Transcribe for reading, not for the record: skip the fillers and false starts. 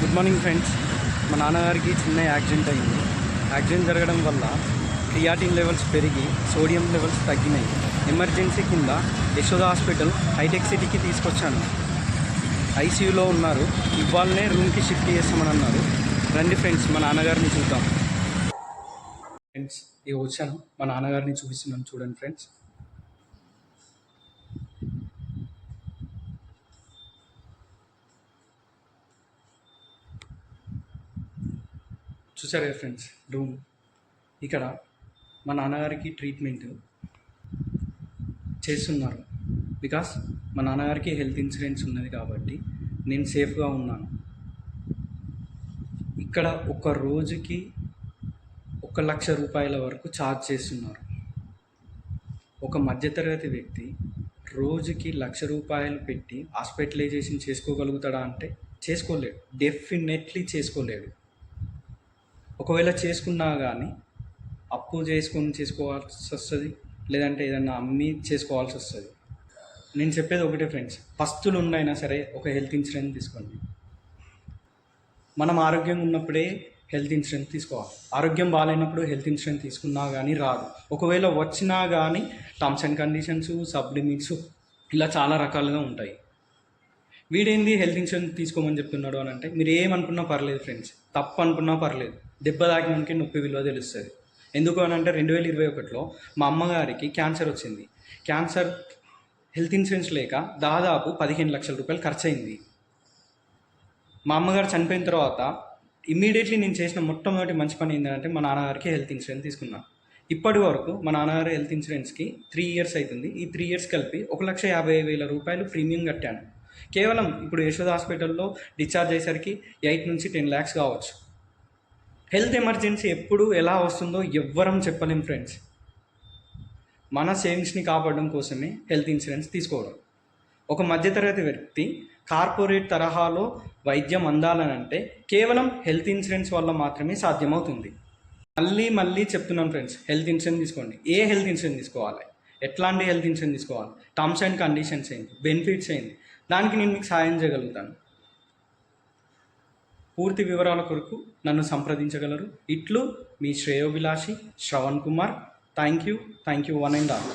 Good morning friends. మా నాన్నగారికి చిన్న యాక్సిడెంట్ అయింది. యాక్సిడెంట్ జరగడం వల్ల క్రియాటిన్ లెవెల్స్ పెరిగి సోడియం లెవెల్స్ తగ్గినాయి. ఎమర్జెన్సీ కింద యశోద హాస్పిటల్ హైటెక్ సిటీకి తీసుకొచ్చాను. ఐసీయూలో ఉన్నారు. ఇవాళనే రూమ్కి షిఫ్ట్ చేస్తామని అన్నారు. రండి ఫ్రెండ్స్, మా నాన్నగారిని చూద్దాం. ఫ్రెండ్స్, ఇక వచ్చాను. మా నాన్నగారిని చూపిస్తున్నాను, చూడండి ఫ్రెండ్స్. చూసారు కదా ఫ్రెండ్స్, రూమ్. ఇక్కడ మా నాన్నగారికి ట్రీట్మెంట్ చేస్తున్నారు. బికాస్ మా నాన్నగారికి హెల్త్ ఇన్సూరెన్స్ ఉన్నది కాబట్టి నేను సేఫ్గా ఉన్నాను. ఇక్కడ ఒక రోజుకి 1,00,000 రూపాయల వరకు ఛార్జ్ చేస్తున్నారు. ఒక మధ్యతరగతి వ్యక్తి రోజుకి 1,00,000 రూపాయలు పెట్టి హాస్పిటలైజేషన్ చేసుకోగలుగుతాడా అంటే చేసుకోలేడు. డెఫినెట్లీ చేసుకోలేడు. ఒకవేళ చేసుకున్నా కానీ అప్పు చేసుకోవాల్సి వస్తుంది, లేదంటే ఏదన్నా అమ్మి చేసుకోవాల్సి వస్తుంది. నేను చెప్పేది ఒకటే ఫ్రెండ్స్, పస్తులు ఉన్నైనా సరే ఒక హెల్త్ ఇన్సూరెన్స్ తీసుకోండి. మనం ఆరోగ్యంగా ఉన్నప్పుడే హెల్త్ ఇన్సూరెన్స్ తీసుకోవాలి. ఆరోగ్యం బాగాలేనప్పుడు హెల్త్ ఇన్సూరెన్స్ తీసుకున్నా కానీ రాదు. ఒకవేళ వచ్చినా కానీ terms and conditions, sub limits ఇలా చాలా రకాలుగా ఉంటాయి. వీడేంది హెల్త్ ఇన్సూరెన్స్ తీసుకోమని చెప్తున్నాడు అని అంటే మీరు ఏమనుకున్నా పర్లేదు ఫ్రెండ్స్, తప్పు అనుకున్నా పర్లేదు. దెబ్బ తాకినానికి నొప్పి విలువ తెలుస్తుంది. ఎందుకు అని అంటే 2021లో మా అమ్మగారికి క్యాన్సర్ వచ్చింది. క్యాన్సర్ హెల్త్ ఇన్సూరెన్స్ లేక దాదాపు 15 లక్షల రూపాయలు ఖర్చు అయింది. మా అమ్మగారు చనిపోయిన తర్వాత ఇమ్మీడియట్లీ నేను చేసిన మొట్టమొదటి మంచి పని ఏంటంటే మా నాన్నగారికి హెల్త్ ఇన్సూరెన్స్ తీసుకున్నాను. ఇప్పటి వరకు మా నాన్నగారు హెల్త్ ఇన్సూరెన్స్కి 3 ఇయర్స్ అవుతుంది. ఈ 3 ఇయర్స్ కలిపి 1,50,000 రూపాయలు ప్రీమియం కట్టాను. కేవలం ఇప్పుడు యశోద హాస్పిటల్లో డిశ్చార్జ్ అయ్యేసరికి 8 నుంచి 10 lakhs కావచ్చు. హెల్త్ ఎమర్జెన్సీ ఎప్పుడు ఎలా వస్తుందో ఎవ్వరం చెప్పలేం ఫ్రెండ్స్. మన సేవింగ్స్ని కాపాడడం కోసమే హెల్త్ ఇన్సూరెన్స్ తీసుకోవడం. ఒక మధ్యతరగతి వ్యక్తి కార్పొరేట్ తరహాలో వైద్యం అందాలనంటే కేవలం హెల్త్ ఇన్సూరెన్స్ వల్ల మాత్రమే సాధ్యమవుతుంది. మళ్ళీ చెప్తున్నాను ఫ్రెండ్స్, హెల్త్ ఇన్సూరెన్స్ తీసుకోండి. ఏ హెల్త్ ఇన్సూరెన్స్ తీసుకోవాలి, ఎట్లాంటి హెల్త్ ఇన్సూరెన్స్ తీసుకోవాలి, టర్మ్స్ అండ్ కండిషన్స్ ఏంటి, బెనిఫిట్స్ ఏంటి, దానికి నేను మీకు సాయం చేయగలుగుతాను. పూర్తి వివరాల కొరకు నన్ను సంప్రదించగలరు. ఇట్లు మీ శ్రేయోభిలాషి Shravan Kumar. Thank you one and all.